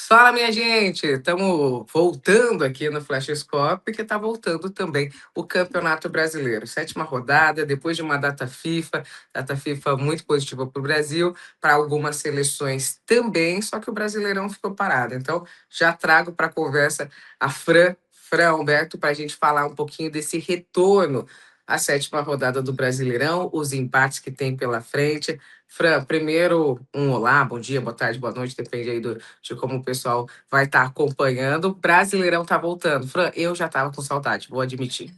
Fala, minha gente! Estamos voltando aqui no Flash Score, porque está voltando também o Campeonato Brasileiro. Sétima rodada, depois de uma data FIFA muito positiva para o Brasil, para algumas seleções também, só que o Brasileirão ficou parado. Então, já trago para a conversa a Fran Humberto, para a gente falar um pouquinho desse retorno à sétima rodada do Brasileirão, os empates que tem pela frente. Fran, primeiro, um olá, bom dia, boa tarde, boa noite, depende aí de como o pessoal vai estar acompanhando. Brasileirão tá voltando. Fran, eu já estava com saudade, vou admitir.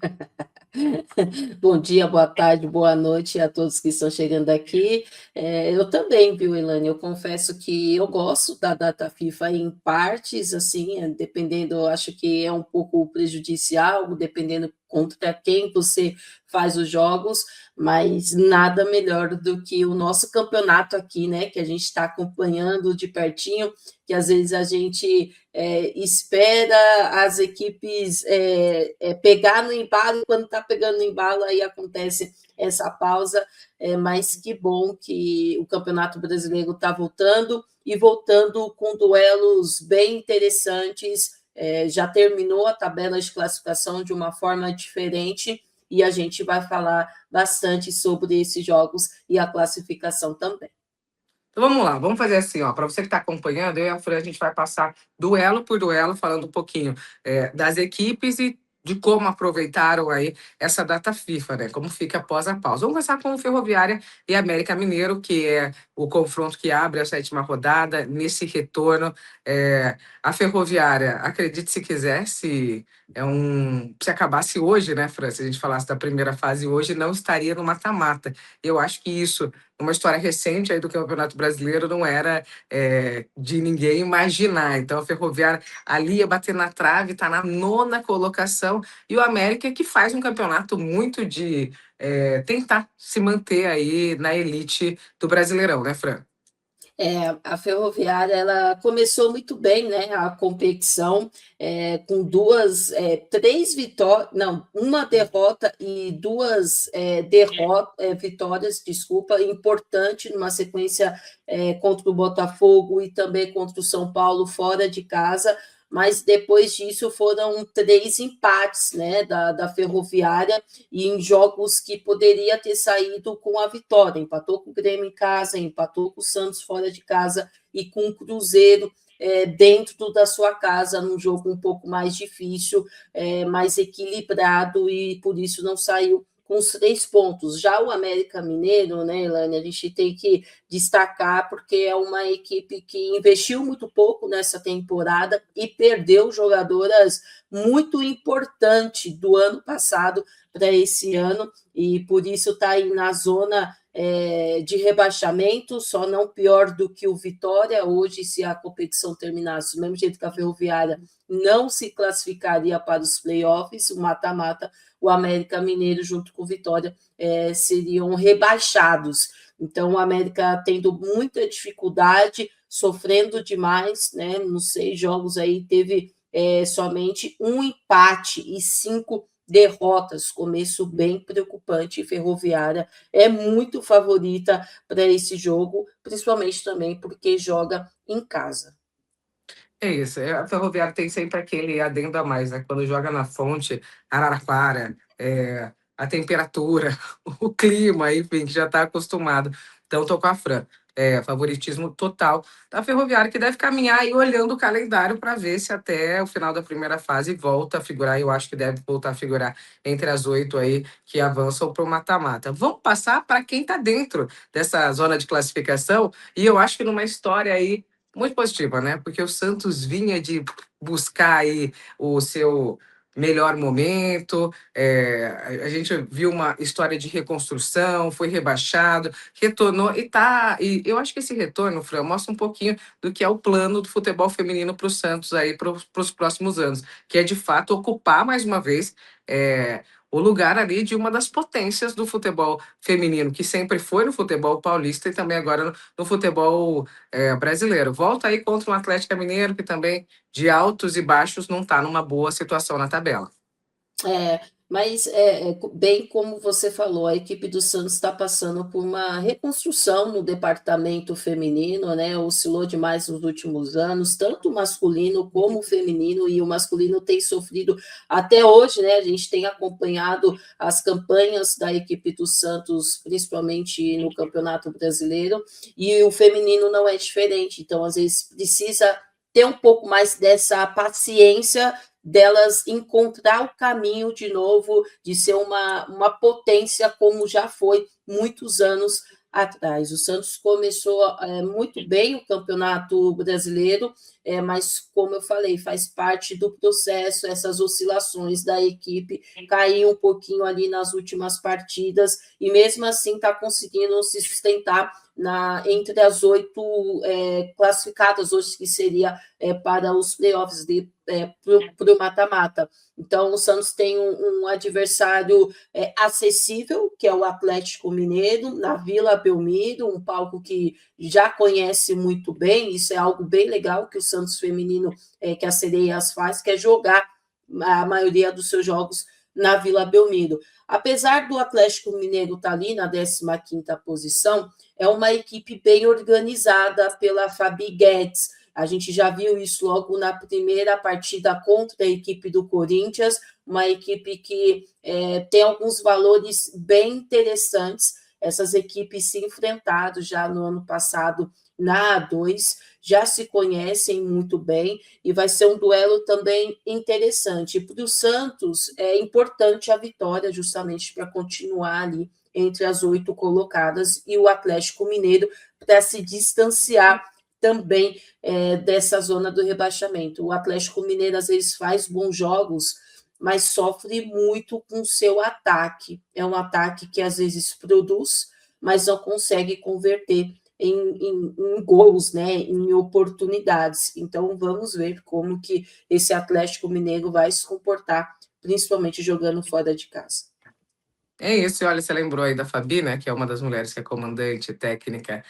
Bom dia, boa tarde, boa noite a todos que estão chegando aqui. Eu também, viu, Elane? Eu confesso que eu gosto da data FIFA em partes, assim, dependendo, eu acho que é um pouco prejudicial, dependendo contra quem você faz os jogos, mas nada melhor do que o nosso campeonato aqui, né? Que a gente está acompanhando de pertinho, que às vezes a gente espera as equipes pegar no embalo, e quando está pegando no embalo, aí acontece essa pausa, mas que bom que o Campeonato Brasileiro está voltando, e voltando com duelos bem interessantes, já terminou a tabela de classificação de uma forma diferente, e a gente vai falar bastante sobre esses jogos e a classificação também. Então vamos lá, vamos fazer assim, ó, para você que está acompanhando, eu e a Fran, a gente vai passar duelo por duelo, falando um pouquinho das equipes e de como aproveitaram aí essa data FIFA, né? Como fica após a pausa. Vamos começar com o Ferroviária e América Mineiro, que é o confronto que abre a sétima rodada, nesse retorno. A Ferroviária, acredite se quiser, se acabasse hoje, né, Fran? Se a gente falasse da primeira fase hoje, não estaria no mata-mata. Eu acho que isso, uma história recente aí do Campeonato Brasileiro, não era de ninguém imaginar. Então, a Ferroviária ali ia bater na trave, está na nona colocação, e o América que faz um campeonato muito de tentar se manter aí na elite do Brasileirão, né, Fran? A Ferroviária ela começou muito bem, né, a competição, com três vitórias, não, uma derrota e duas vitórias, desculpa, importante numa sequência contra o Botafogo e também contra o São Paulo fora de casa, mas depois disso foram três empates, né, da Ferroviária, e em jogos que poderia ter saído com a vitória. Empatou com o Grêmio em casa, empatou com o Santos fora de casa e com o Cruzeiro dentro da sua casa, num jogo um pouco mais difícil, mais equilibrado, e por isso não saiu com os 3 pontos. Já o América Mineiro, né, Elaine, a gente tem que destacar, porque é uma equipe que investiu muito pouco nessa temporada e perdeu jogadoras muito importantes do ano passado para esse ano, e por isso está aí na zona de rebaixamento, só não pior do que o Vitória. Hoje, se a competição terminasse do mesmo jeito que a Ferroviária, não se classificaria para os playoffs, o mata-mata, o América Mineiro junto com o Vitória seriam rebaixados. Então, o América tendo muita dificuldade, sofrendo demais, né? Nos 6 jogos aí teve somente um empate e 5 derrotas, começo bem preocupante. Ferroviária é muito favorita para esse jogo, principalmente também porque joga em casa. É isso, a Ferroviária tem sempre aquele adendo a mais, né? Quando joga na fonte, Araraquara, a temperatura, o clima, enfim, que já está acostumado. Então, tô com a Fran. Favoritismo total da Ferroviária, que deve caminhar aí olhando o calendário para ver se até o final da primeira fase volta a figurar. Eu acho que deve voltar a figurar entre as 8 aí que avançam para o mata-mata. Vamos passar para quem está dentro dessa zona de classificação, e eu acho que numa história aí muito positiva, né? Porque o Santos vinha de buscar aí o seu melhor momento. A gente viu uma história de reconstrução, foi rebaixado, retornou e tá. E eu acho que esse retorno, Fran, mostra um pouquinho do que é o plano do futebol feminino para o Santos aí para os próximos anos, que é de fato ocupar mais uma vez o lugar ali de uma das potências do futebol feminino, que sempre foi no futebol paulista e também agora no futebol brasileiro. Volta aí contra um Atlético Mineiro, que também, de altos e baixos, não está numa boa situação na tabela. Mas, bem como você falou, a equipe do Santos está passando por uma reconstrução no departamento feminino, né? Oscilou demais nos últimos anos, tanto o masculino como o feminino, e o masculino tem sofrido até hoje, né? A gente tem acompanhado as campanhas da equipe do Santos, principalmente no Campeonato Brasileiro, e o feminino não é diferente. Então, às vezes, precisa ter um pouco mais dessa paciência delas encontrar o caminho de novo, de ser uma potência como já foi muitos anos atrás. O Santos começou muito bem o Campeonato Brasileiro, mas, como eu falei, faz parte do processo, essas oscilações da equipe, cair um pouquinho ali nas últimas partidas, e mesmo assim está conseguindo se sustentar entre as 8 classificadas hoje, que seria para os playoffs para o mata-mata. Então, o Santos tem um adversário acessível, que é o Atlético Mineiro, na Vila Belmiro, um palco que já conhece muito bem. Isso é algo bem legal que o Santos feminino, que a Sereias faz, que é jogar a maioria dos seus jogos na Vila Belmiro. Apesar do Atlético Mineiro estar ali na 15ª posição, é uma equipe bem organizada pela Fabi Guedes. A gente já viu isso logo na primeira partida contra a equipe do Corinthians, uma equipe que tem alguns valores bem interessantes. Essas equipes se enfrentaram já no ano passado na A2, já se conhecem muito bem, e vai ser um duelo também interessante. Para o Santos, é importante a vitória, justamente para continuar ali entre as 8 colocadas, e o Atlético Mineiro para se distanciar também dessa zona do rebaixamento. O Atlético Mineiro às vezes faz bons jogos, mas sofre muito com o seu ataque. É um ataque que às vezes produz, mas não consegue converter em gols, né, em oportunidades. Então vamos ver como que esse Atlético Mineiro vai se comportar, principalmente jogando fora de casa. É isso, e olha, você lembrou aí da Fabi, né, que é uma das mulheres que é comandante técnica,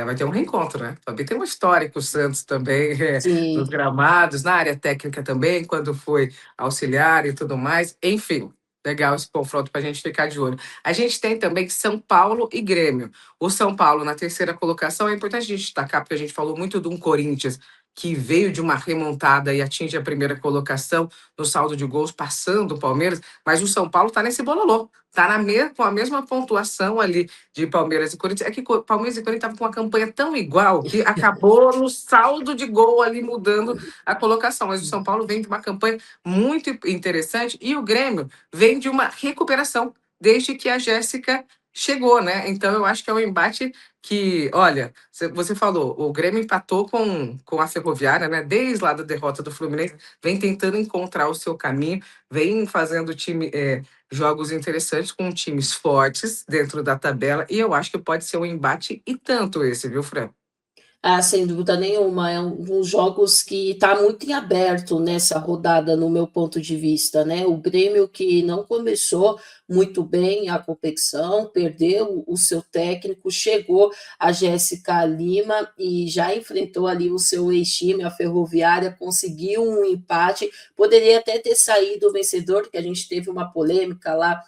vai ter um reencontro, né? A Fabi tem uma história com o Santos também, nos Sim. gramados, na área técnica também, quando foi auxiliar e tudo mais. Enfim, legal esse confronto para a gente ficar de olho. A gente tem também São Paulo e Grêmio. O São Paulo na terceira colocação, é importante a gente destacar, porque a gente falou muito de um Corinthians que veio de uma remontada e atinge a primeira colocação no saldo de gols, passando o Palmeiras, mas o São Paulo está nesse bololô. Está com a mesma pontuação ali de Palmeiras e Corinthians. É que Palmeiras e Corinthians estavam com uma campanha tão igual que acabou no saldo de gol ali mudando a colocação. Mas o São Paulo vem de uma campanha muito interessante e o Grêmio vem de uma recuperação desde que a Jéssica chegou, né? Então eu acho que é um embate que, olha, você falou, o Grêmio empatou com a Ferroviária, né? Desde lá da derrota do Fluminense, vem tentando encontrar o seu caminho, vem fazendo o time jogos interessantes com times fortes dentro da tabela, e eu acho que pode ser um embate e tanto esse, viu, Fran? Ah, sem dúvida nenhuma, é dos jogos que está muito em aberto nessa rodada, no meu ponto de vista, né? O Grêmio, que não começou muito bem a competição, perdeu o seu técnico, chegou a Jéssica Lima e já enfrentou ali o seu ex-time, a Ferroviária, conseguiu um empate, poderia até ter saído vencedor, porque a gente teve uma polêmica lá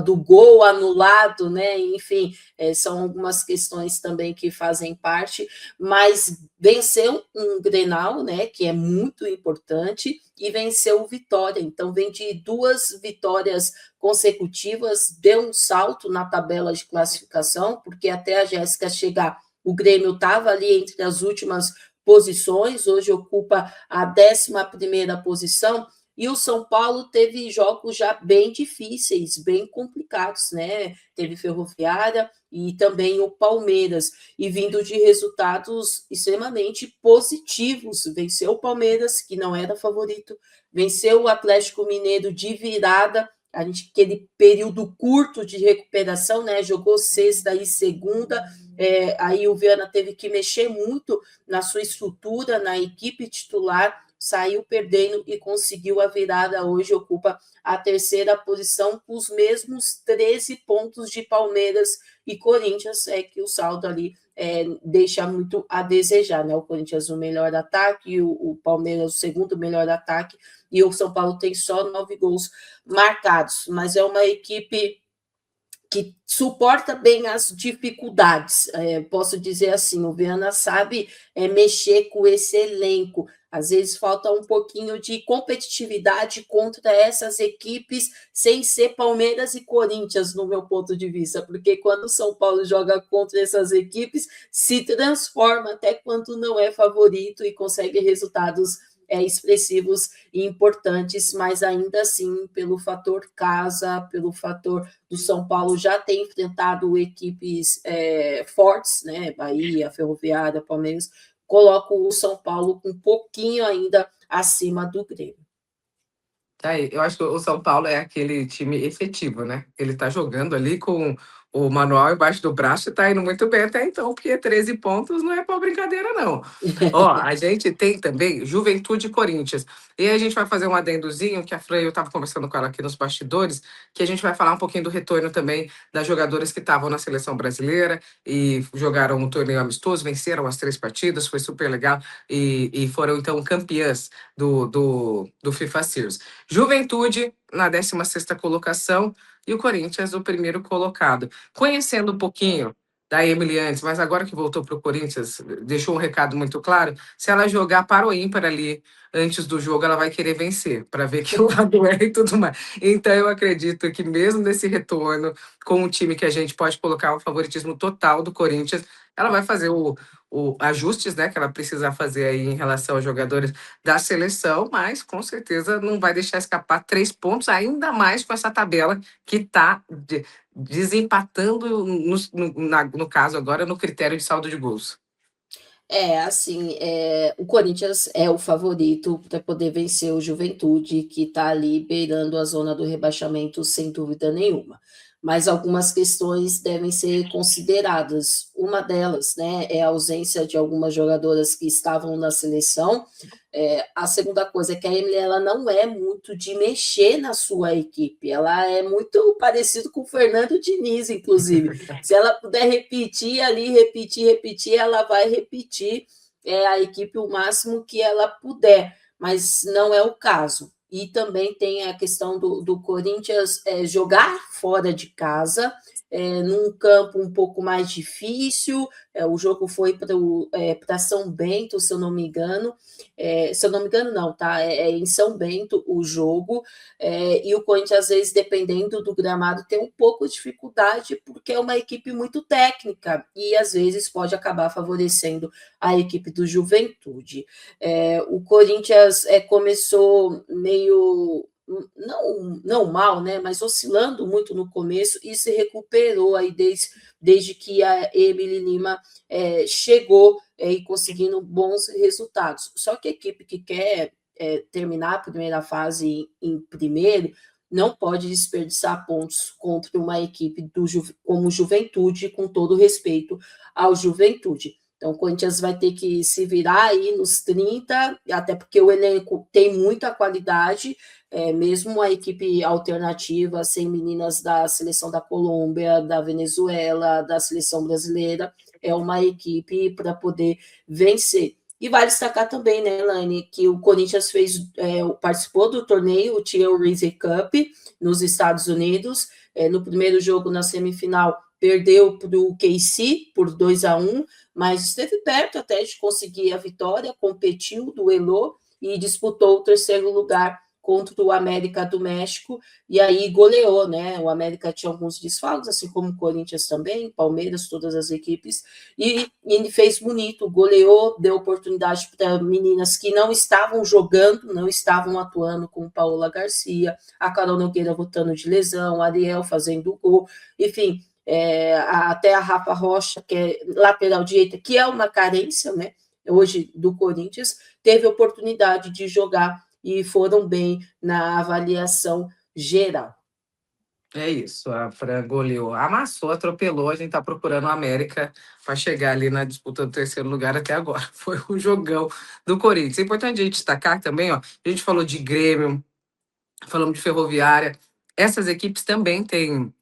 do gol anulado, né? Enfim, são algumas questões também que fazem parte, mas venceu um Grenal, né, que é muito importante, e venceu o Vitória. Então, vem de 2 vitórias consecutivas, deu um salto na tabela de classificação, porque até a Jéssica chegar, o Grêmio estava ali entre as últimas posições, hoje ocupa a 11ª posição, e o São Paulo teve jogos já bem difíceis, bem complicados, né? Teve Ferroviária e também o Palmeiras, e vindo de resultados extremamente positivos. Venceu o Palmeiras, que não era favorito, venceu o Atlético Mineiro de virada, aquele período curto de recuperação, né? Jogou sexta e segunda, aí o Viana teve que mexer muito na sua estrutura, na equipe titular, saiu perdendo e conseguiu a virada. Hoje ocupa a 3ª posição, com os mesmos 13 pontos de Palmeiras e Corinthians, que o saldo ali deixa muito a desejar, né? O Corinthians o melhor ataque, o Palmeiras o segundo melhor ataque, e o São Paulo tem só 9 gols marcados, mas é uma equipe que suporta bem as dificuldades. Posso dizer assim, o Viana sabe mexer com esse elenco. Às vezes falta um pouquinho de competitividade contra essas equipes, sem ser Palmeiras e Corinthians, no meu ponto de vista, porque quando o São Paulo joga contra essas equipes, se transforma até quando não é favorito e consegue resultados expressivos e importantes, mas ainda assim, pelo fator casa, pelo fator do São Paulo já ter enfrentado equipes fortes, né? Bahia, Ferroviária, Palmeiras, coloco o São Paulo um pouquinho ainda acima do Grêmio. Tá aí. Eu acho que o São Paulo é aquele time efetivo, né? Ele tá jogando ali com o manual embaixo do braço e tá indo muito bem até então, porque 13 pontos não é pra brincadeira, não. Ó, a gente tem também Juventude e Corinthians. E aí a gente vai fazer um adendozinho, que a Fran, eu tava conversando com ela aqui nos bastidores, que a gente vai falar um pouquinho do retorno também das jogadoras que estavam na seleção brasileira e jogaram um torneio amistoso, venceram as 3 partidas, foi super legal e foram então campeãs do FIFA Series. Juventude na 16ª colocação e o Corinthians o primeiro colocado. Conhecendo um pouquinho da Emily antes, mas agora que voltou para o Corinthians, deixou um recado muito claro, se ela jogar para o ímpar ali antes do jogo, ela vai querer vencer, para ver que lado é e tudo mais. Então eu acredito que mesmo nesse retorno, com um time que a gente pode colocar o favoritismo total do Corinthians, ela vai fazer o ajustes, né, que ela precisa fazer aí em relação aos jogadores da seleção, mas com certeza não vai deixar escapar 3 pontos, ainda mais com essa tabela que está desempatando, no caso agora, no critério de saldo de gols. Assim, o Corinthians é o favorito para poder vencer o Juventude, que está ali beirando a zona do rebaixamento, sem dúvida nenhuma. Mas algumas questões devem ser consideradas. Uma delas, né, é a ausência de algumas jogadoras que estavam na seleção. A segunda coisa é que a Emily ela não é muito de mexer na sua equipe, ela é muito parecido com o Fernando Diniz, inclusive. Se ela puder repetir ali, repetir, ela vai repetir a equipe o máximo que ela puder, mas não é o caso. E também tem a questão do Corinthians jogar fora de casa, num campo um pouco mais difícil. O jogo foi para São Bento, se eu não me engano. Se eu não me engano, não, tá? Em São Bento o jogo. E o Corinthians, às vezes, dependendo do gramado, tem um pouco de dificuldade, porque é uma equipe muito técnica e, às vezes, pode acabar favorecendo a equipe do Juventude. O Corinthians começou meio não mal, né, mas oscilando muito no começo e se recuperou aí desde que a Emily Lima chegou e conseguindo bons resultados. Só que a equipe que quer terminar a primeira fase em primeiro não pode desperdiçar pontos contra uma equipe como Juventude, com todo respeito ao Juventude. Então, o Corinthians vai ter que se virar aí nos 30, até porque o elenco tem muita qualidade, mesmo a equipe alternativa, sem meninas da seleção da Colômbia, da Venezuela, da seleção brasileira, é uma equipe para poder vencer. E vale destacar também, né, Elaine, que o Corinthians participou do torneio, o Tia Reese Cup, nos Estados Unidos. No primeiro jogo, na semifinal, perdeu para o KC por 2-1, mas esteve perto até de conseguir a vitória, competiu, duelou e disputou o terceiro lugar contra o América do México, e aí goleou, né? O América tinha alguns desfalques, assim como o Corinthians também, Palmeiras, todas as equipes, e ele fez bonito, goleou, deu oportunidade para meninas que não estavam jogando, não estavam atuando, como Paola Garcia, a Carol Nogueira voltando de lesão, a Ariel fazendo gol, enfim, até a Rafa Rocha, que é lateral direita, que é uma carência, né? Hoje do Corinthians, teve oportunidade de jogar e foram bem na avaliação geral. É isso, a Fran goleou, amassou, atropelou. A gente tá procurando a América para chegar ali na disputa do terceiro lugar até agora. Foi o jogão do Corinthians. É importante a gente destacar também, ó, a gente falou de Grêmio, falamos de Ferroviária. Essas equipes também têm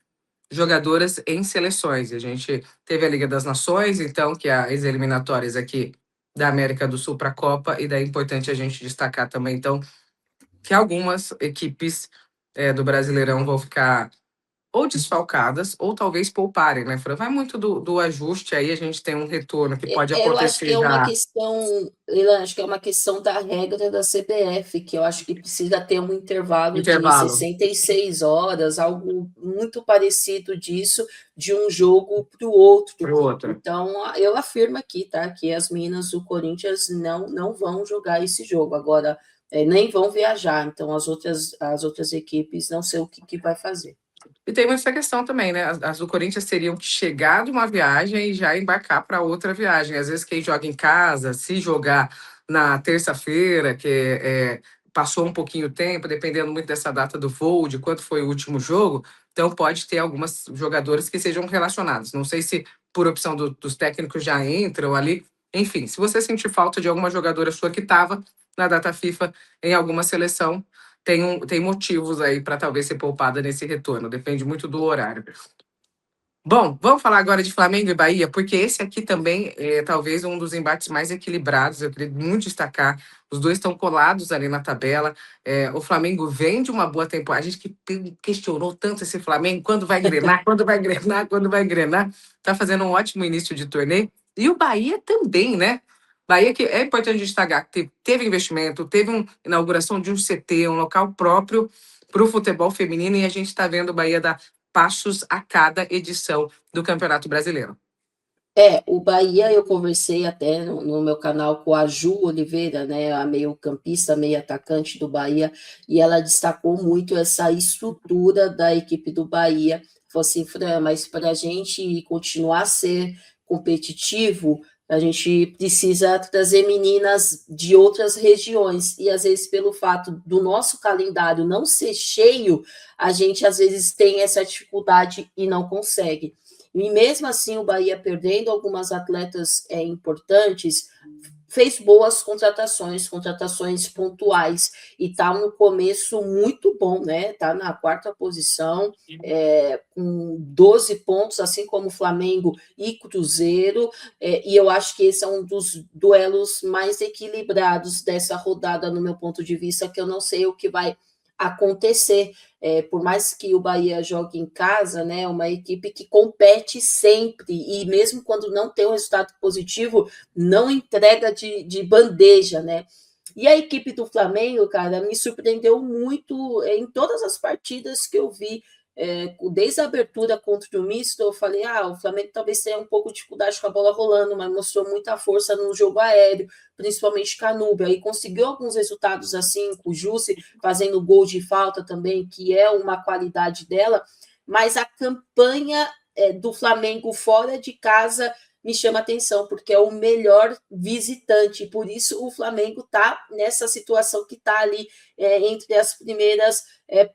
jogadoras em seleções. A gente teve a Liga das Nações, então, que é as eliminatórias aqui da América do Sul para a Copa, e daí é importante a gente destacar também, então, que algumas equipes do Brasileirão vão ficar ou desfalcadas, ou talvez pouparem, né, Fran? Vai muito do ajuste aí, a gente tem um retorno que pode Eu acho que acontecer é uma já questão, eu acho que é uma questão da regra da CBF, que eu acho que precisa ter um intervalo de intervalo 66 horas, algo muito parecido disso, de um jogo para o outro. para o outro. Então, eu afirmo aqui, tá, que as meninas do Corinthians não vão jogar esse jogo. Agora, nem vão viajar. Então, as outras equipes não sei o que vai fazer. E tem essa questão também, né? As do Corinthians teriam que chegar de uma viagem e já embarcar para outra viagem. Às vezes, quem joga em casa, se jogar na terça-feira, que passou um pouquinho tempo, dependendo muito dessa data do voo, de quanto foi o último jogo, então pode ter algumas jogadoras que sejam relacionadas. Não sei se por opção dos técnicos já entram ali. Enfim, se você sentir falta de alguma jogadora sua que estava na data FIFA em alguma seleção, tem motivos aí para talvez ser poupada nesse retorno, depende muito do horário. Bom, vamos falar agora de Flamengo e Bahia, porque esse aqui também é talvez um dos embates mais equilibrados, eu queria muito destacar. Os dois estão colados ali na tabela. O Flamengo vem de uma boa temporada. A gente que questionou tanto esse Flamengo, quando vai engrenar, quando vai engrenar, quando vai engrenar. Está fazendo um ótimo início de torneio. E o Bahia também, né? Bahia que é importante destacar, que teve investimento, teve uma inauguração de um CT, um local próprio para o futebol feminino, e a gente está vendo o Bahia dar passos a cada edição do Campeonato Brasileiro. O Bahia, eu conversei até no meu canal com a Ju Oliveira, né, a meio-campista, meio-atacante do Bahia, e ela destacou muito essa estrutura da equipe do Bahia. Falou assim, Fran, mas para a gente continuar a ser competitivo, a gente precisa trazer meninas de outras regiões, e às vezes pelo fato do nosso calendário não ser cheio, a gente às vezes tem essa dificuldade e não consegue. E mesmo assim, o Bahia perdendo algumas atletas importantes, fez boas contratações pontuais, e está no começo muito bom, né? Está na 4ª posição, com 12 pontos, assim como Flamengo e Cruzeiro, e eu acho que esse é um dos duelos mais equilibrados dessa rodada, no meu ponto de vista, que eu não sei o que vai acontecer. Por mais que o Bahia jogue em casa, né, uma equipe que compete sempre, e mesmo quando não tem um resultado positivo, não entrega de bandeja, né? E a equipe do Flamengo, cara, me surpreendeu muito em todas as partidas que eu vi. Desde a abertura contra o Misto, eu falei, o Flamengo talvez tenha um pouco de dificuldade com a bola rolando, mas mostrou muita força no jogo aéreo, principalmente Canúbia, aí conseguiu alguns resultados assim, com o Jussi fazendo gol de falta também, que é uma qualidade dela, mas a campanha do Flamengo fora de casa me chama atenção, porque é o melhor visitante, por isso o Flamengo está nessa situação que está ali entre as primeiras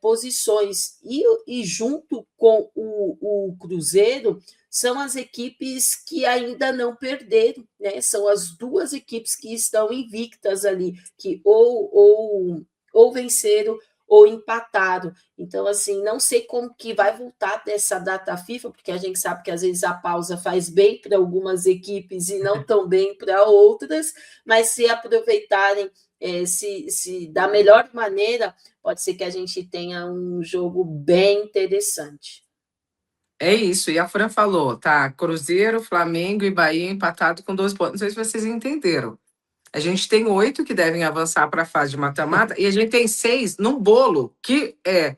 posições, e junto com o Cruzeiro, são as equipes que ainda não perderam, né? São as duas equipes que estão invictas ali, que ou venceram ou empataram. Então, assim, não sei como que vai voltar dessa data FIFA, porque a gente sabe que às vezes a pausa faz bem para algumas equipes e não tão bem para outras, mas se aproveitarem se da melhor maneira, pode ser que a gente tenha um jogo bem interessante. É isso, e a Fran falou, tá? Cruzeiro, Flamengo e Bahia empatado com 12 pontos. Não sei se vocês entenderam. A gente tem 8 que devem avançar para a fase de mata-mata e a gente tem 6 num bolo, que é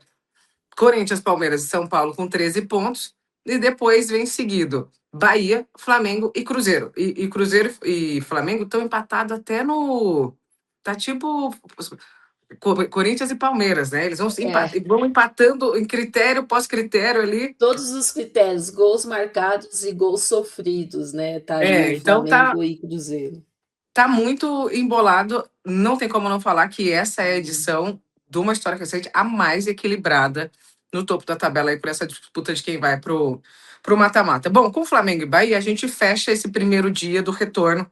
Corinthians, Palmeiras e São Paulo com 13 pontos. E depois vem seguido Bahia, Flamengo e Cruzeiro. E Cruzeiro e Flamengo estão empatados até no. Tá tipo Corinthians e Palmeiras, né? Eles vão empatando em critério, pós-critério ali. Todos os critérios, gols marcados e gols sofridos, né? Tá ali Então Flamengo e Cruzeiro. tá muito embolado. Não tem como não falar que essa é a edição de uma história recente a mais equilibrada no topo da tabela aí por essa disputa de quem vai pro mata-mata. Bom, com Flamengo e Bahia, a gente fecha esse primeiro dia do retorno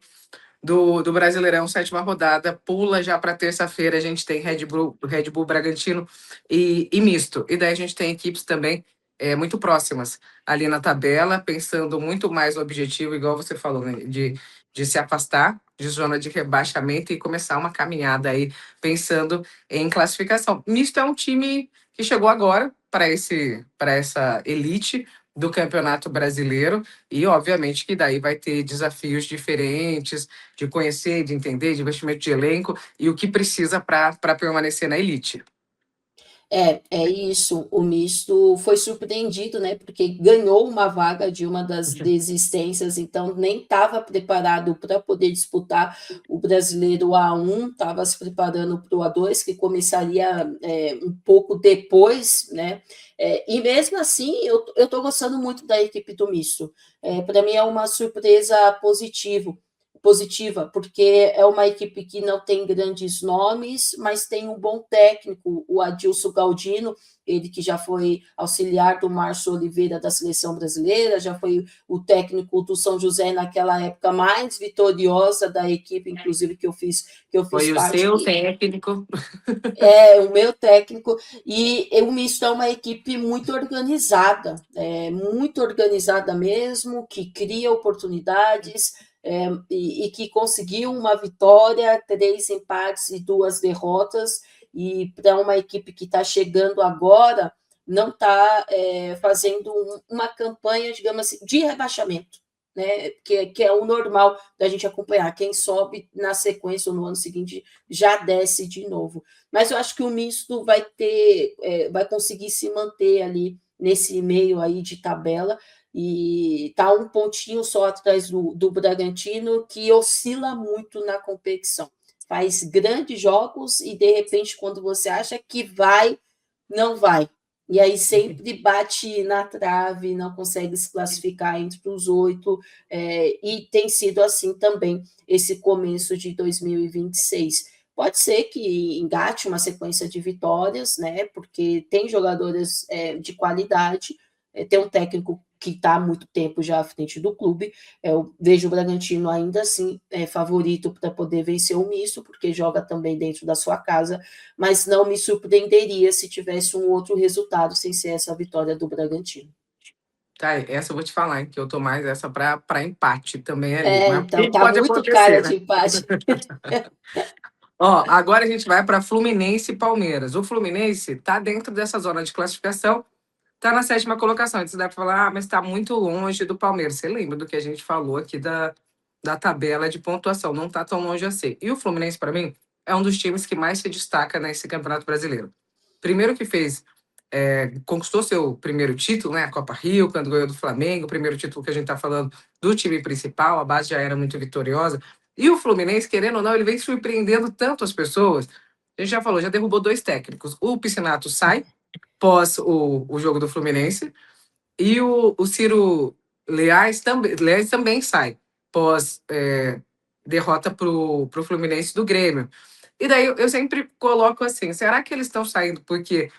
do Brasileirão, 7ª rodada, pula já para terça-feira, a gente tem Red Bull Bragantino e misto. E daí a gente tem equipes também muito próximas ali na tabela, pensando muito mais no objetivo, igual você falou, né, de se afastar de zona de rebaixamento e começar uma caminhada aí pensando em classificação. Misto é um time que chegou agora para essa elite do Campeonato Brasileiro e, obviamente, que daí vai ter desafios diferentes de conhecer, de entender, de investimento de elenco e o que precisa para permanecer na elite. É isso. O misto foi surpreendido, né? Porque ganhou uma vaga de uma das desistências, então nem estava preparado para poder disputar o brasileiro A1, estava se preparando para o A2, que começaria um pouco depois, né? E mesmo assim, eu estou gostando muito da equipe do misto. Para mim é uma surpresa positiva, porque é uma equipe que não tem grandes nomes, mas tem um bom técnico, o Adilson Galdino, ele que já foi auxiliar do Márcio Oliveira da seleção brasileira, já foi o técnico do São José naquela época mais vitoriosa da equipe, inclusive que eu fiz Foi o parte. seu técnico. O meu técnico, e o Misto é uma equipe muito organizada mesmo, que cria oportunidades, e que conseguiu uma vitória, 3 empates e 2 derrotas, e para uma equipe que está chegando agora, não está fazendo uma campanha, digamos assim, de rebaixamento, né? Que é o normal da gente acompanhar. Quem sobe na sequência ou no ano seguinte já desce de novo. Mas eu acho que o misto vai conseguir se manter ali nesse meio aí de tabela e está um pontinho só atrás do Bragantino, que oscila muito na competição. Faz grandes jogos e, de repente, quando você acha que vai, não vai. E aí sempre bate na trave, não consegue se classificar entre os 8, e tem sido assim também esse começo de 2026. Pode ser que engate uma sequência de vitórias, né? Porque tem jogadores de qualidade, tem um técnico que está há muito tempo já à frente do clube. Eu vejo o Bragantino ainda assim favorito para poder vencer o misto, porque joga também dentro da sua casa, mas não me surpreenderia se tivesse um outro resultado sem ser essa vitória do Bragantino. Tá, essa eu vou te falar, hein, que eu tô mais essa para empate também ali. Mas Então tudo tá pode muito cara acontecer, né? de empate. Ó, agora a gente vai para Fluminense e Palmeiras. O Fluminense tá dentro dessa zona de classificação, tá na 7ª colocação. Então você deve falar, mas tá muito longe do Palmeiras. Você lembra do que a gente falou aqui da tabela de pontuação? Não tá tão longe assim. E o Fluminense, para mim, é um dos times que mais se destaca nesse Campeonato Brasileiro. Primeiro que conquistou seu primeiro título, né? A Copa Rio, quando ganhou do Flamengo, o primeiro título que a gente está falando do time principal, a base já era muito vitoriosa. E o Fluminense, querendo ou não, ele vem surpreendendo tanto as pessoas. A gente já falou, já derrubou 2 técnicos. O Piscinato sai pós o jogo do Fluminense e o Ciro Leais também sai pós derrota para o Fluminense do Grêmio. E daí eu sempre coloco assim, será que eles estão saindo porque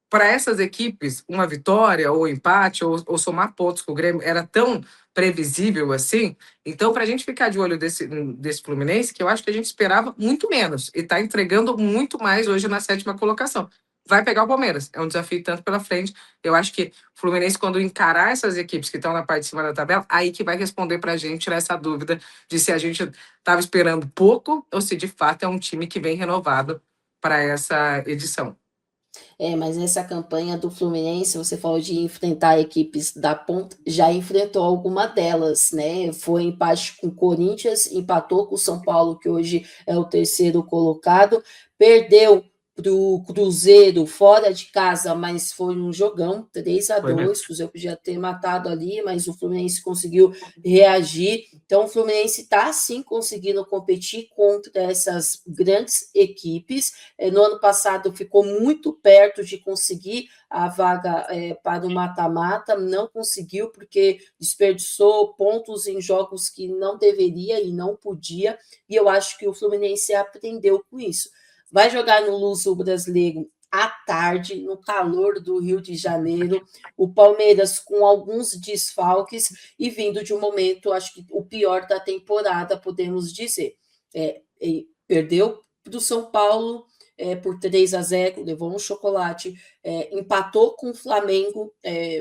para essas equipes, uma vitória ou empate ou somar pontos com o Grêmio era tão previsível assim? Então, para a gente ficar de olho desse Fluminense, que eu acho que a gente esperava muito menos e está entregando muito mais hoje na 7ª colocação. Vai pegar o Palmeiras, é um desafio tanto pela frente. Eu acho que o Fluminense, quando encarar essas equipes que estão na parte de cima da tabela, aí que vai responder para a gente, tirar essa dúvida de se a gente estava esperando pouco ou se de fato é um time que vem renovado para essa edição. Mas nessa campanha do Fluminense, você falou de enfrentar equipes da ponta, já enfrentou alguma delas, né? Foi empate com o Corinthians, empatou com o São Paulo, que hoje é o terceiro colocado, perdeu para o Cruzeiro fora de casa, mas foi um jogão, 3-2. O Cruzeiro podia ter matado ali, mas o Fluminense conseguiu reagir. Então, o Fluminense está sim conseguindo competir contra essas grandes equipes. No ano passado ficou muito perto de conseguir a vaga para o mata-mata, não conseguiu porque desperdiçou pontos em jogos que não deveria e não podia, e eu acho que o Fluminense aprendeu com isso. Vai jogar no Luso Brasileiro à tarde, no calor do Rio de Janeiro, o Palmeiras com alguns desfalques e vindo de um momento, acho que o pior da temporada, podemos dizer. Perdeu para o São Paulo, por 3-0, levou um chocolate, empatou com o Flamengo,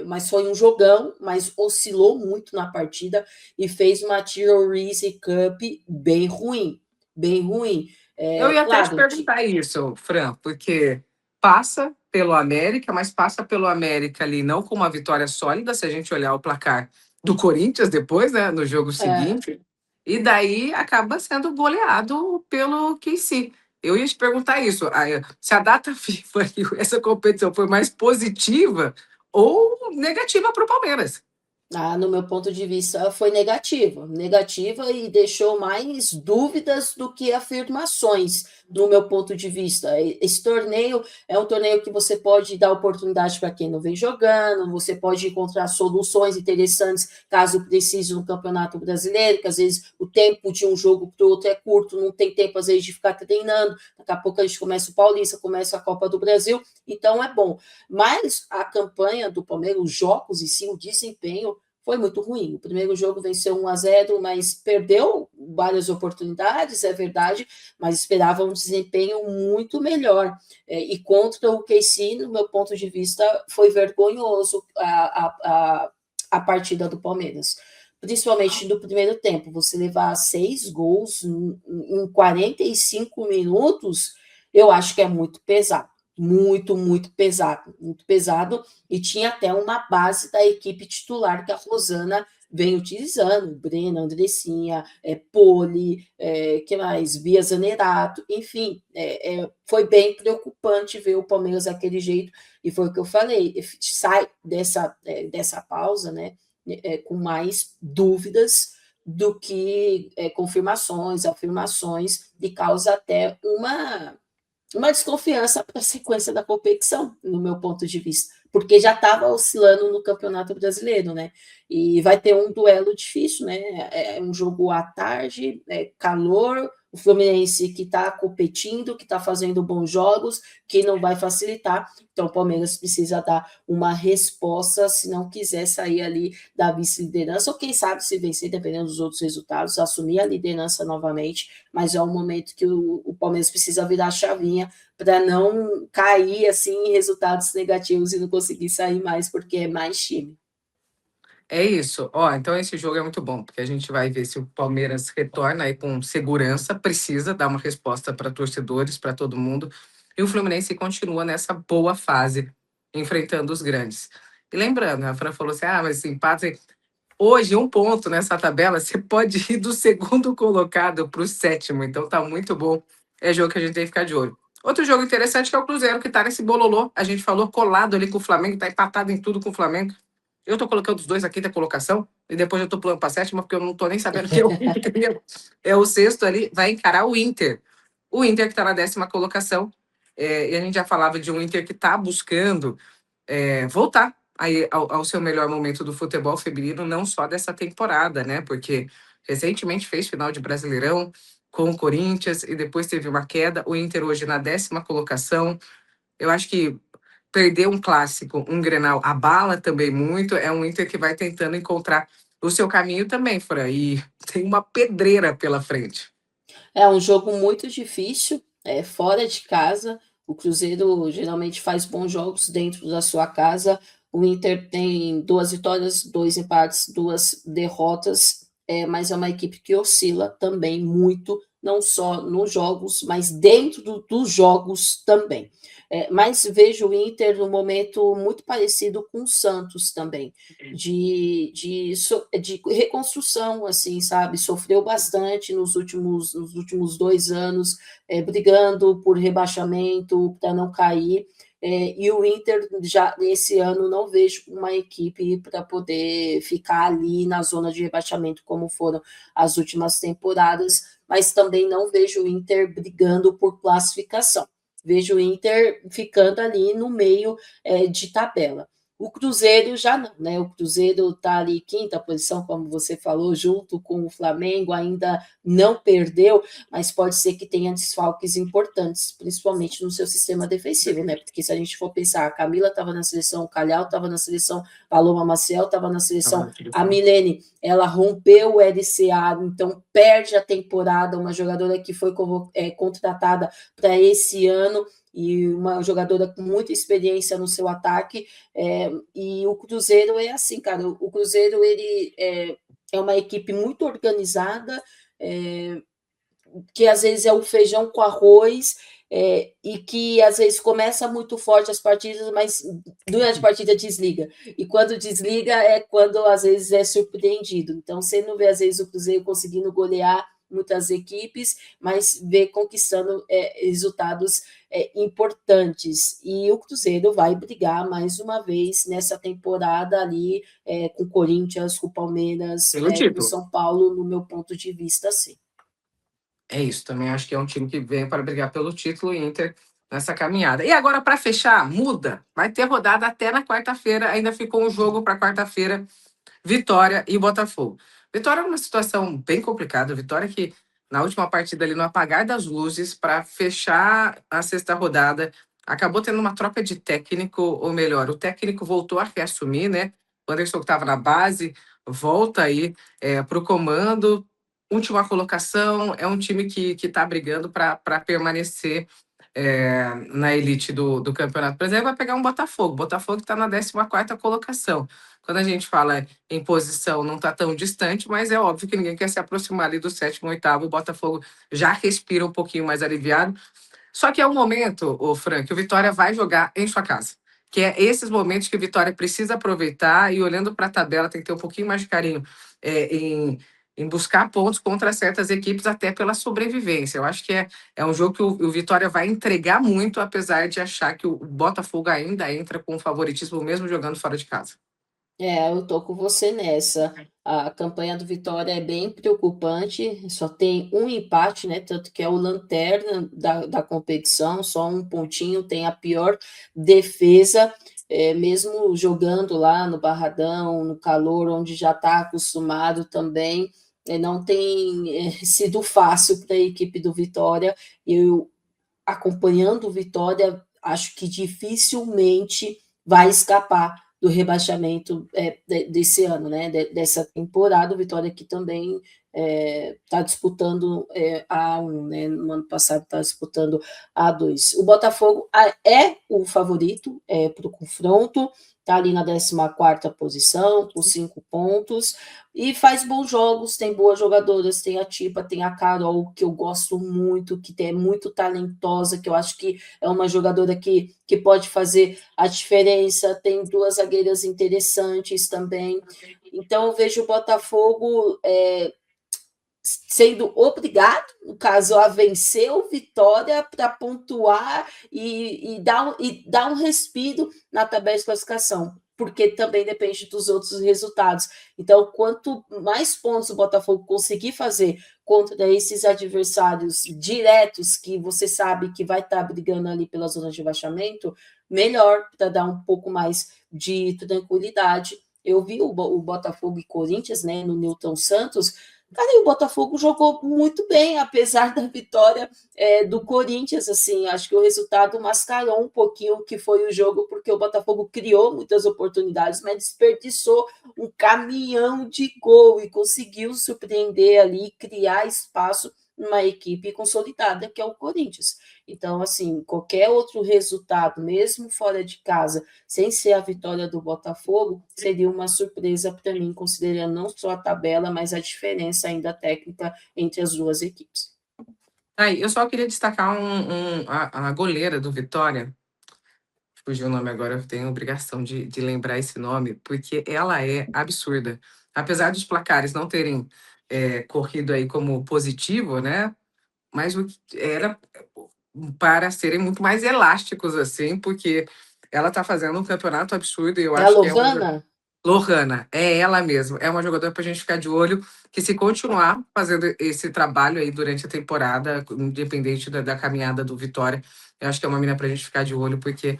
mas foi um jogão, mas oscilou muito na partida e fez uma Tirolese Cup bem ruim, bem ruim. Eu ia até te Claro, perguntar isso, Fran, porque passa pelo América, mas passa pelo América ali não com uma vitória sólida, se a gente olhar o placar do Corinthians depois, né, no jogo seguinte, e daí acaba sendo goleado pelo KC. Eu ia te perguntar isso, se a data FIFA, essa competição foi mais positiva ou negativa para o Palmeiras. no meu ponto de vista, foi negativa e deixou mais dúvidas do que afirmações, no meu ponto de vista. Esse torneio é um torneio que você pode dar oportunidade para quem não vem jogando, você pode encontrar soluções interessantes caso precise no Campeonato Brasileiro, que às vezes o tempo de um jogo para o outro é curto, não tem tempo às vezes de ficar treinando, daqui a pouco a gente começa o Paulista, começa a Copa do Brasil, então é bom. Mas a campanha do Palmeiras, os jogos e sim, o desempenho foi muito ruim. O primeiro jogo venceu 1-0, mas perdeu várias oportunidades, é verdade, mas esperava um desempenho muito melhor. E contra o KC, no meu ponto de vista, foi vergonhoso a partida do Palmeiras. Principalmente no primeiro tempo, você levar 6 gols em 45 minutos, eu acho que é muito pesado. Muito pesado, e tinha até uma base da equipe titular que a Rosana vem utilizando, Breno, Andressinha, Poli, que mais? Bia Zanerato, enfim, foi bem preocupante ver o Palmeiras daquele jeito, e foi o que eu falei, sai dessa pausa, né, com mais dúvidas do que confirmações, afirmações, e causa até uma desconfiança para a sequência da competição, no meu ponto de vista, porque já estava oscilando no Campeonato Brasileiro, né? E vai ter um duelo difícil, né? É um jogo à tarde, calor, o Fluminense que está competindo, que está fazendo bons jogos, que não vai facilitar. Então, o Palmeiras precisa dar uma resposta se não quiser sair ali da vice-liderança, ou quem sabe se vencer, dependendo dos outros resultados, assumir a liderança novamente, mas é um momento que o Palmeiras precisa virar a chavinha para não cair assim em resultados negativos e não conseguir sair mais, porque é mais time. É isso. Ó, então esse jogo é muito bom, porque a gente vai ver se o Palmeiras retorna aí com segurança, precisa dar uma resposta para torcedores, para todo mundo, e o Fluminense continua nessa boa fase, enfrentando os grandes. E lembrando, a Fran falou assim: ah, mas esse empate. Hoje, um ponto nessa tabela, você pode ir do segundo colocado para o sétimo, então tá muito bom. É jogo que a gente tem que ficar de olho. Outro jogo interessante que é o Cruzeiro, que tá nesse bololô. A gente falou colado ali com o Flamengo, tá empatado em tudo com o Flamengo. Eu tô colocando os dois aqui da colocação, e depois eu tô pulando para a sétima, porque eu não tô nem sabendo quem é o Inter. É o sexto ali, vai encarar o Inter. O Inter que tá na 10ª colocação. E a gente já falava de um Inter que tá buscando voltar aí ao seu melhor momento do futebol feminino, não só dessa temporada, né? Porque recentemente fez final de Brasileirão com o Corinthians e depois teve uma queda. O Inter hoje na 10ª colocação. Eu acho que perder um clássico, um Grenal, abala também muito. É um Inter que vai tentando encontrar o seu caminho também, Fran. E tem uma pedreira pela frente. É um jogo muito difícil, fora de casa. O Cruzeiro geralmente faz bons jogos dentro da sua casa. O Inter tem 2 vitórias, 2 empates, 2 derrotas, mas é uma equipe que oscila também muito, não só nos jogos, mas dentro dos jogos também. Mas vejo o Inter num momento muito parecido com o Santos também, de reconstrução, assim, sabe? Sofreu bastante nos últimos 2 anos, brigando por rebaixamento, para não cair. E o Inter, já nesse ano, não vejo uma equipe para poder ficar ali na zona de rebaixamento, como foram as últimas temporadas, mas também não vejo o Inter brigando por classificação. Vejo o Inter ficando ali no meio de tabela. O Cruzeiro já não, né? O Cruzeiro está ali quinta posição, como você falou, junto com o Flamengo, ainda não perdeu, mas pode ser que tenha desfalques importantes, principalmente no seu sistema defensivo, né? Porque se a gente for pensar, a Camila estava na seleção, o Calhau estava na seleção, Paloma Maciel estava na seleção, a Milene, ela rompeu o LCA, então perde a temporada, uma jogadora que foi contratada para esse ano, e uma jogadora com muita experiência no seu ataque, e o Cruzeiro é assim, cara, o Cruzeiro ele é uma equipe muito organizada, que às vezes é o feijão com arroz, e que às vezes começa muito forte as partidas, mas durante a partida desliga. E quando desliga é quando às vezes é surpreendido. Então você não vê às vezes o Cruzeiro conseguindo golear muitas equipes, mas vê conquistando resultados importantes. E o Cruzeiro vai brigar mais uma vez nessa temporada ali com o Corinthians, com o Palmeiras, Pelo com o título. São Paulo, no meu ponto de vista, sim. É isso, também acho que é um time que vem para brigar pelo título e Inter nessa caminhada. E agora, para fechar, muda. Vai ter rodada até na quarta-feira. Ainda ficou um jogo para quarta-feira, Vitória e Botafogo. Vitória é uma situação bem complicada. Vitória que, na última partida ali, no apagar das luzes, para fechar a sexta rodada, acabou tendo uma troca de técnico, ou melhor, o técnico voltou a reassumir, né? O Anderson, que estava na base, volta aí para o comando. Última colocação, é um time que está brigando para permanecer na elite do campeonato. Por exemplo, vai pegar um Botafogo. Botafogo está na 14ª colocação. Quando a gente fala em posição, não está tão distante, mas é óbvio que ninguém quer se aproximar ali do sétimo, oitavo. O Botafogo já respira um pouquinho mais aliviado. Só que é um momento, o Frank, que o Vitória vai jogar em sua casa. Que é esses momentos que o Vitória precisa aproveitar e olhando para a tabela tem que ter um pouquinho mais de carinho em buscar pontos contra certas equipes, até pela sobrevivência. Eu acho que é um jogo que o Vitória vai entregar muito, apesar de achar que o Botafogo ainda entra com favoritismo, mesmo jogando fora de casa. Eu tô com você nessa. A campanha do Vitória é bem preocupante, só tem um empate, né? Tanto que é o lanterna da competição, só um pontinho, tem a pior defesa, mesmo jogando lá no Barradão, no calor, onde já está acostumado também, não tem sido fácil para a equipe do Vitória. Eu acompanhando o Vitória, acho que dificilmente vai escapar do rebaixamento desse ano, né? Dessa temporada. O Vitória que também está disputando a A1, né? No ano passado está disputando a A2. O Botafogo é o favorito para o confronto, está ali na 14ª posição, com 5 pontos, e faz bons jogos, tem boas jogadoras, tem a Tipa, tem a Carol, que eu gosto muito, que é muito talentosa, que eu acho que é uma jogadora que pode fazer a diferença, tem duas zagueiras interessantes também. Então, eu vejo o Botafogo sendo obrigado, no caso, a vencer o Vitória para pontuar e dar um respiro na tabela de classificação, porque também depende dos outros resultados. Então, quanto mais pontos o Botafogo conseguir fazer contra esses adversários diretos, que você sabe que vai estar brigando ali pela zona de rebaixamento, melhor, para dar um pouco mais de tranquilidade. Eu vi o Botafogo e Corinthians, né, no Newton Santos. Cara, e o Botafogo jogou muito bem, apesar da vitória do Corinthians, assim, acho que o resultado mascarou um pouquinho o que foi o jogo, porque o Botafogo criou muitas oportunidades, mas desperdiçou um caminhão de gol e conseguiu surpreender ali, criar espaço numa equipe consolidada, que é o Corinthians. Então, assim, qualquer outro resultado, mesmo fora de casa, sem ser a vitória do Botafogo, seria uma surpresa para mim, considerando não só a tabela, mas a diferença ainda técnica entre as duas equipes. Aí, eu só queria destacar a goleira do Vitória. Fugiu o nome agora, eu tenho a obrigação de lembrar esse nome, porque ela é absurda. Apesar dos placares não terem corrido aí como positivo, né? Mas era para serem muito mais elásticos, assim, porque ela está fazendo um campeonato absurdo e eu É a acho que é uma. Lovana? Lohana, é ela mesma. É uma jogadora para a gente ficar de olho, que se continuar fazendo esse trabalho aí durante a temporada, independente da caminhada do Vitória, eu acho que é uma menina para a gente ficar de olho, porque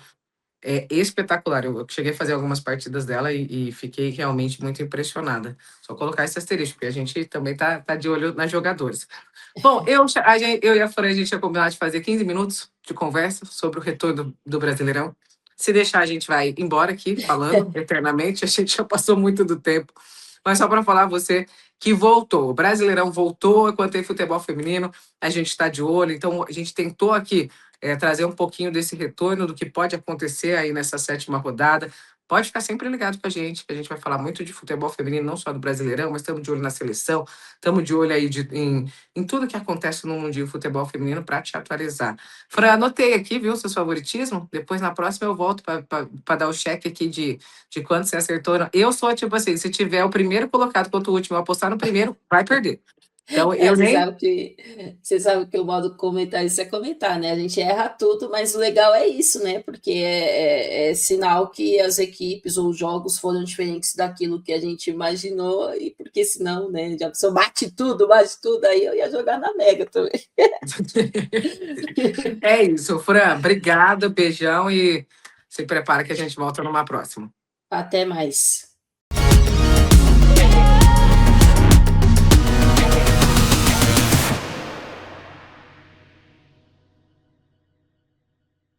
é espetacular. Eu cheguei a fazer algumas partidas dela e fiquei realmente muito impressionada. Só colocar esse asterisco, porque a gente também tá de olho nas jogadoras. Bom, eu e a Fran, a gente ia combinar de fazer 15 minutos de conversa sobre o retorno do Brasileirão. Se deixar, a gente vai embora aqui falando eternamente. A gente já passou muito do tempo. Mas só para falar a você que voltou. O Brasileirão voltou enquanto tem futebol feminino. A gente está de olho. Então, a gente tentou aqui trazer um pouquinho desse retorno do que pode acontecer aí nessa sétima rodada. Pode ficar sempre ligado com a gente, que a gente vai falar muito de futebol feminino, não só do Brasileirão, mas estamos de olho na seleção, estamos de olho aí em tudo que acontece no mundinho do futebol feminino para te atualizar. Fran, anotei aqui, viu, seus favoritismos. Depois, na próxima, eu volto para dar o cheque aqui de quanto você acertou. Eu sou tipo assim: se tiver o primeiro colocado contra o último, eu apostar no primeiro, vai perder. Então, eu nem. Você sabe que o modo de comentar isso é comentar, né? A gente erra tudo, mas o legal é isso, né? Porque é sinal que as equipes ou os jogos foram diferentes daquilo que a gente imaginou, e porque senão, né? Já pessoa bate tudo, aí eu ia jogar na Mega também. É isso, Fran. Obrigada, beijão e se prepara que a gente volta numa próxima. Até mais.